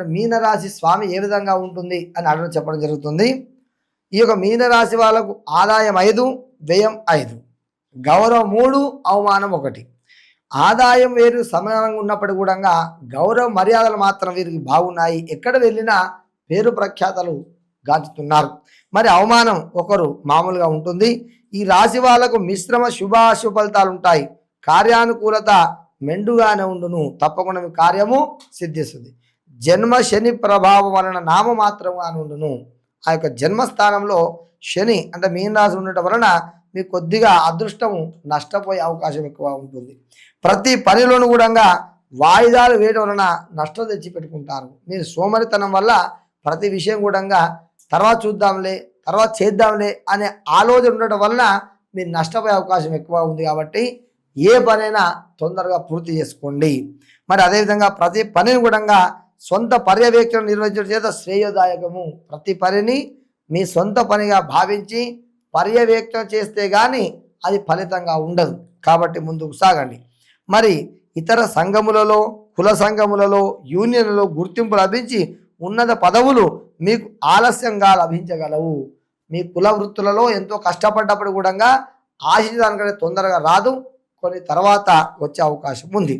మీనరాశి స్వామి ఏ విధంగా ఉంటుంది అని అడగడం చెప్పడం జరుగుతుంది. ఈ యొక్క మీనరాశి వాళ్ళకు ఆదాయం 5, వ్యయం 5, గౌరవం 3, అవమానం 1. ఆదాయం వేరు సమానంగా ఉన్నప్పటికీ కూడా గౌరవ మర్యాదలు మాత్రం వీరికి బాగున్నాయి. ఎక్కడ వెళ్ళినా పేరు ప్రఖ్యాతలు గాంచుతున్నారు. మరి అవమానం ఒకరు మామూలుగా ఉంటుంది. ఈ రాశి వాళ్ళకు మిశ్రమ శుభాశుభ ఫలితాలు ఉంటాయి. కార్యానుకూలత మెండుగానే ఉండును. తప్పకుండా మీ కార్యము సిద్ధిస్తుంది. జన్మ శని ప్రభావం వలన నామ మాత్రంగానే ఉండును. ఆ యొక్క జన్మస్థానంలో శని అంటే మీనరాశి ఉండటం వలన మీకు కొద్దిగా అదృష్టము నష్టపోయే అవకాశం ఎక్కువ ఉంటుంది. ప్రతి పనిలోనూ కూడా వాయిదాలు వేయడం వలన నష్టం తెచ్చి పెట్టుకుంటారు. మీరు సోమరితనం వల్ల ప్రతి విషయం కూడా తర్వాత చూద్దాంలే, తర్వాత చేద్దాంలే అనే ఆలోచన ఉండటం వలన మీరు నష్టపోయే అవకాశం ఎక్కువ ఉంది. కాబట్టి ఏ పనైనా తొందరగా పూర్తి చేసుకోండి. మరి అదేవిధంగా ప్రతి పనిని కూడా సొంత పర్యవేక్షణ నిర్వహించడం చేత శ్రేయోదాయకము. ప్రతి పనిని మీ సొంత పనిగా భావించి పర్యవేక్షణ చేస్తే కానీ అది ఫలితంగా ఉండదు. కాబట్టి ముందుకు సాగండి. మరి ఇతర సంఘములలో, కుల సంఘములలో, యూనియన్లలో గుర్తింపు లభించి ఉన్నత పదవులు మీకు ఆలస్యంగా లభించగలవు. మీ కుల వృత్తులలో ఎంతో కష్టపడ్డప్పుడు కూడా ఆశించడానికంటే తొందరగా రాదు, కొన్ని తర్వాత వచ్చే అవకాశం ఉంది.